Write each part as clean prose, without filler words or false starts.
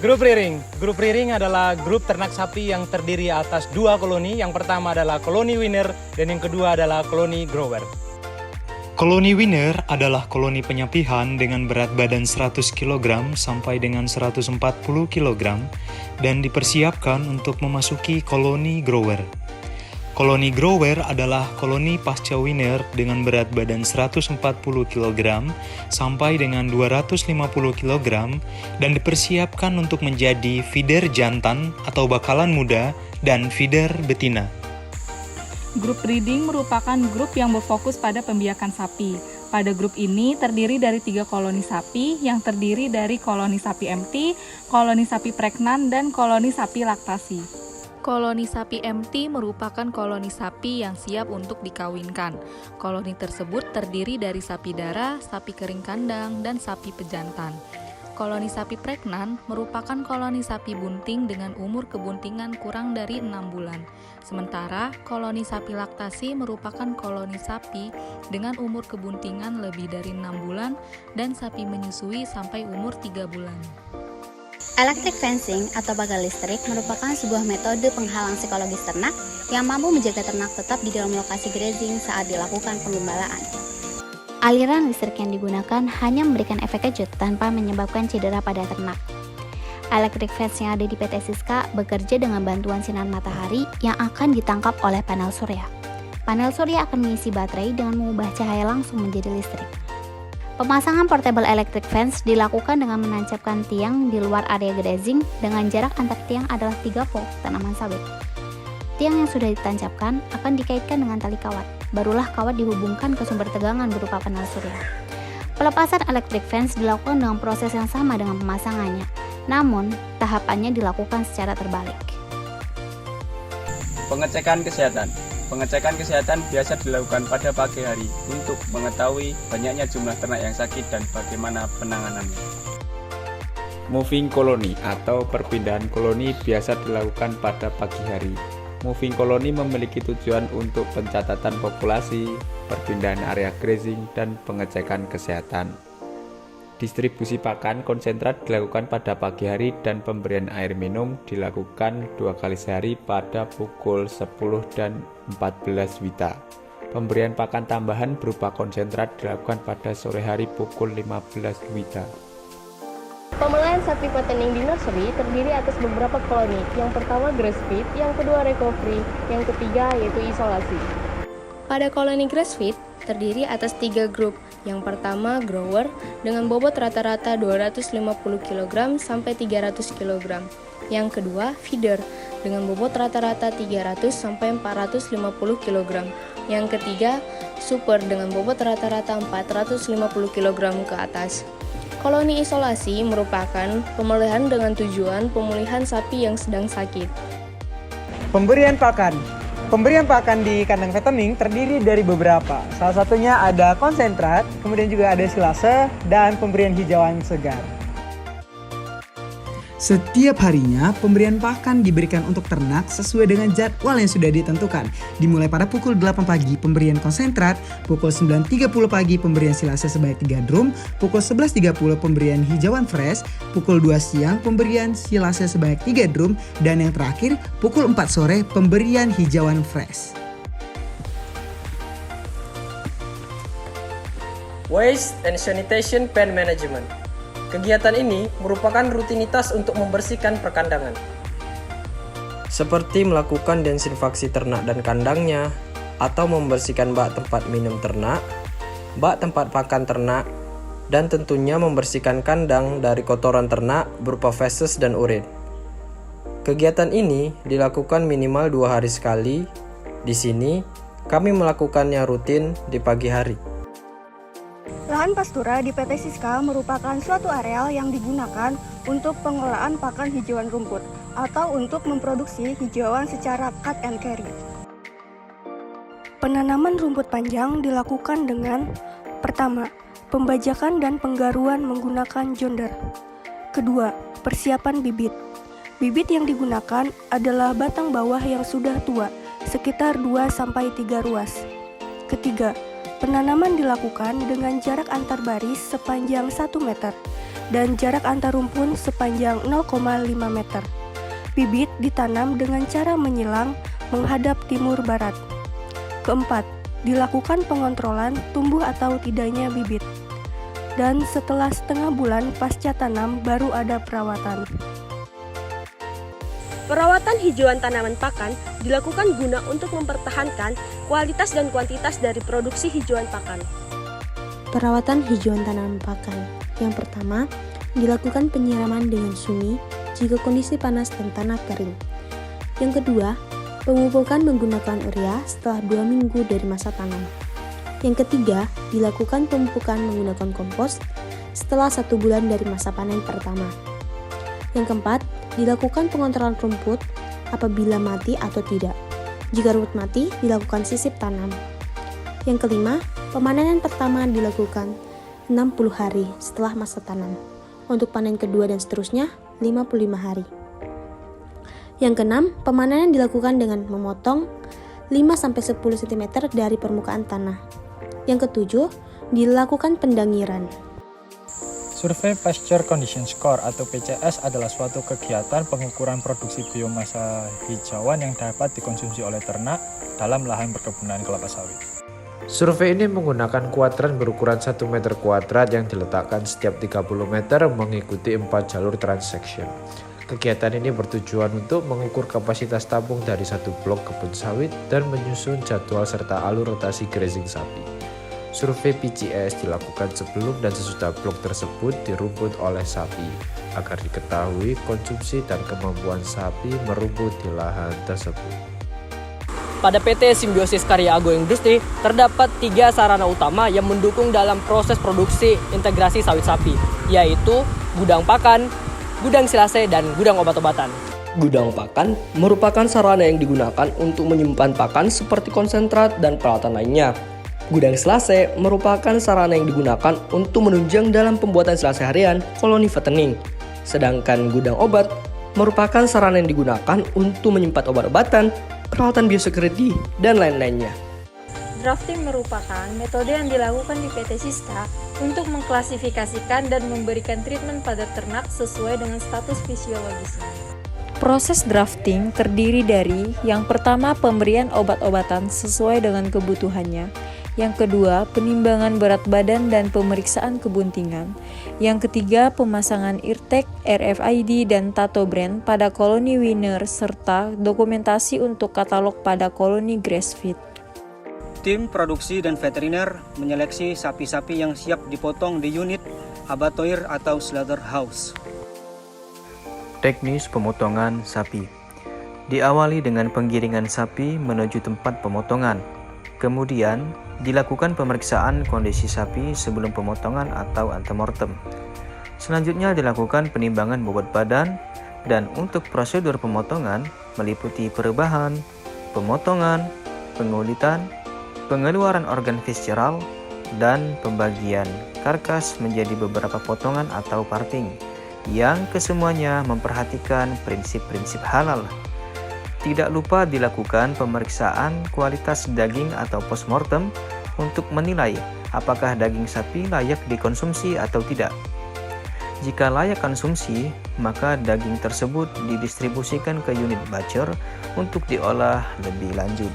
Grup rearing. Grup rearing adalah grup ternak sapi yang terdiri atas dua koloni. Yang pertama adalah koloni winner dan yang kedua adalah koloni grower. Koloni winner adalah koloni penyapihan dengan berat badan 100 kg sampai dengan 140 kg dan dipersiapkan untuk memasuki koloni grower. Koloni grower adalah koloni pasca winner dengan berat badan 140 kg sampai dengan 250 kg dan dipersiapkan untuk menjadi feeder jantan atau bakalan muda dan feeder betina. Grup breeding merupakan grup yang berfokus pada pembiakan sapi. Pada grup ini terdiri dari 3 koloni sapi yang terdiri dari koloni sapi MT, koloni sapi pregnan, dan koloni sapi laktasi. Koloni sapi MT merupakan koloni sapi yang siap untuk dikawinkan. Koloni tersebut terdiri dari sapi darah, sapi kering kandang, dan sapi pejantan. Koloni sapi pregnan merupakan koloni sapi bunting dengan umur kebuntingan kurang dari 6 bulan. Sementara koloni sapi laktasi merupakan koloni sapi dengan umur kebuntingan lebih dari 6 bulan dan sapi menyusui sampai umur 3 bulan. Electric fencing atau pagar listrik merupakan sebuah metode penghalang psikologis ternak yang mampu menjaga ternak tetap di dalam lokasi grazing saat dilakukan penggembalaan. Aliran listrik yang digunakan hanya memberikan efek kejut tanpa menyebabkan cedera pada ternak. Electric fence yang ada di PT Siska bekerja dengan bantuan sinar matahari yang akan ditangkap oleh panel surya. Panel surya akan mengisi baterai dengan mengubah cahaya langsung menjadi listrik. Pemasangan portable electric fence dilakukan dengan menancapkan tiang di luar area grazing dengan jarak antar tiang adalah 3 volt tanaman sawit. Tiang yang sudah ditancapkan akan dikaitkan dengan tali kawat, barulah kawat dihubungkan ke sumber tegangan berupa panel surya. Pelepasan electric fence dilakukan dengan proses yang sama dengan pemasangannya, namun tahapannya dilakukan secara terbalik. Pengecekan kesehatan. Pengecekan kesehatan biasa dilakukan pada pagi hari untuk mengetahui banyaknya jumlah ternak yang sakit dan bagaimana penanganannya. Moving colony atau perpindahan koloni biasa dilakukan pada pagi hari. Moving colony memiliki tujuan untuk pencatatan populasi, perpindahan area grazing, dan pengecekan kesehatan. Distribusi pakan konsentrat dilakukan pada pagi hari dan pemberian air minum dilakukan 2 kali sehari pada pukul 10 dan 14 WITA. Pemberian pakan tambahan berupa konsentrat dilakukan pada sore hari pukul 15 WITA. Pemeliharaan sapi fattening di nursery terdiri atas beberapa koloni. Yang pertama grass feed, yang kedua recovery, yang ketiga yaitu isolasi. Pada koloni grass feed terdiri atas 3 grup. Yang pertama grower dengan bobot rata-rata 250 kg sampai 300 kg. Yang kedua feeder dengan bobot rata-rata 300 sampai 450 kg. Yang ketiga super dengan bobot rata-rata 450 kg ke atas. Koloni isolasi merupakan pemeliharaan dengan tujuan pemulihan sapi yang sedang sakit. Pemberian pakan. Pemberian pakan di kandang fattening terdiri dari beberapa. Salah satunya ada konsentrat, kemudian juga ada silase, dan pemberian hijauan segar. Setiap harinya, pemberian pakan diberikan untuk ternak sesuai dengan jadwal yang sudah ditentukan. Dimulai pada pukul 8 pagi pemberian konsentrat, pukul 9.30 pagi pemberian silase sebanyak 3 drum, pukul 11.30 pemberian hijauan fresh, pukul 2 siang pemberian silase sebanyak 3 drum, dan yang terakhir pukul 4 sore pemberian hijauan fresh. Waste and Sanitation Pen Management. Kegiatan ini merupakan rutinitas untuk membersihkan perkandangan, seperti melakukan desinfeksi ternak dan kandangnya, atau membersihkan bak tempat minum ternak, bak tempat pakan ternak, dan tentunya membersihkan kandang dari kotoran ternak berupa feses dan urin. Kegiatan ini dilakukan minimal 2 hari sekali. Di sini, kami melakukannya rutin di pagi hari. Lahan pastura di PT Siska merupakan suatu areal yang digunakan untuk pengolahan pakan hijauan rumput atau untuk memproduksi hijauan secara cut and carry. Penanaman rumput panjang dilakukan dengan pertama, pembajakan dan penggaruan menggunakan jonder. Kedua, persiapan bibit. Bibit yang digunakan adalah batang bawah yang sudah tua, sekitar 2-3 ruas. Ketiga, penanaman dilakukan dengan jarak antar baris sepanjang 1 meter. dan jarak antar rumpun sepanjang 0,5 meter. Bibit ditanam dengan cara menyilang menghadap timur barat. Keempat, dilakukan pengontrolan tumbuh atau tidaknya bibit. Dan setelah setengah bulan pasca tanam baru ada perawatan. Perawatan hijauan tanaman pakan dilakukan guna untuk mempertahankan kualitas dan kuantitas dari produksi hijauan pakan. Perawatan hijauan tanaman pakan. Yang pertama, dilakukan penyiraman dengan sumi jika kondisi panas dan tanah kering. Yang kedua, pemupukan menggunakan urea setelah 2 minggu dari masa tanam. Yang ketiga, dilakukan pemupukan menggunakan kompos setelah 1 bulan dari masa panen pertama. Yang keempat, dilakukan pengontrolan rumput apabila mati atau tidak. Jika rumput mati, dilakukan sisip tanam. Yang kelima, pemanenan pertama dilakukan 60 hari setelah masa tanam. Untuk panen kedua dan seterusnya, 55 hari. Yang keenam, pemanenan dilakukan dengan memotong 5-10 cm dari permukaan tanah. Yang ketujuh, dilakukan pendangiran. Survei Pasture Condition Score atau PCS adalah suatu kegiatan pengukuran produksi biomasa hijauan yang dapat dikonsumsi oleh ternak dalam lahan perkebunan kelapa sawit. Survei ini menggunakan kuadran berukuran 1 meter kuadrat yang diletakkan setiap 30 meter mengikuti 4 jalur transection. Kegiatan ini bertujuan untuk mengukur kapasitas tabung dari satu blok kebun sawit dan menyusun jadwal serta alur rotasi grazing sapi. Survei PCS dilakukan sebelum dan sesudah blok tersebut dirumput oleh sapi, agar diketahui konsumsi dan kemampuan sapi merumput di lahan tersebut. Pada PT Simbiosis Karya Agroindustri terdapat 3 sarana utama yang mendukung dalam proses produksi integrasi sawit sapi, yaitu gudang pakan, gudang silase, dan gudang obat-obatan. Gudang pakan merupakan sarana yang digunakan untuk menyimpan pakan seperti konsentrat dan peralatan lainnya. Gudang silase merupakan sarana yang digunakan untuk menunjang dalam pembuatan silase harian koloni fattening. Sedangkan gudang obat merupakan sarana yang digunakan untuk menyimpan obat-obatan, peralatan biosecurity, dan lain-lainnya. Drafting merupakan metode yang dilakukan di PT Siska untuk mengklasifikasikan dan memberikan treatment pada ternak sesuai dengan status fisiologisnya. Proses drafting terdiri dari yang pertama pemberian obat-obatan sesuai dengan kebutuhannya, yang kedua penimbangan berat badan dan pemeriksaan kebuntingan, yang ketiga pemasangan eartag, RFID, dan tato brand pada koloni winner serta dokumentasi untuk katalog pada koloni grass-fed. Tim produksi dan veteriner menyeleksi sapi-sapi yang siap dipotong di unit abattoir atau slaughterhouse. Teknis pemotongan sapi diawali dengan penggiringan sapi menuju tempat pemotongan. Kemudian dilakukan pemeriksaan kondisi sapi sebelum pemotongan atau antemortem. Selanjutnya dilakukan penimbangan bobot badan, dan untuk prosedur pemotongan meliputi perebahan, pemotongan, pengulitan, pengeluaran organ visceral, dan pembagian karkas menjadi beberapa potongan atau parting, yang kesemuanya memperhatikan prinsip-prinsip halal. Tidak lupa dilakukan pemeriksaan kualitas daging atau postmortem untuk menilai apakah daging sapi layak dikonsumsi atau tidak. Jika layak konsumsi, maka daging tersebut didistribusikan ke unit butcher untuk diolah lebih lanjut.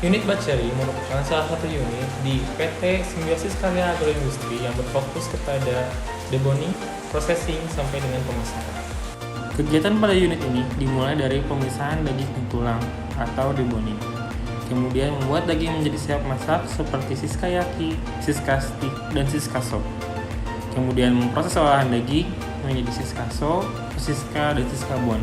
Unit butchery merupakan salah satu unit di PT Simbiosis Karya Agroindustri yang berfokus kepada deboning, processing, sampai dengan pemasaran. Kegiatan pada unit ini dimulai dari pemisahan daging dan tulang atau deboning. Kemudian membuat daging menjadi siap masak seperti siskayaki, siskastik, dan siskaso. Kemudian memproses olahan daging menjadi siskaso, siska, dan siskabon.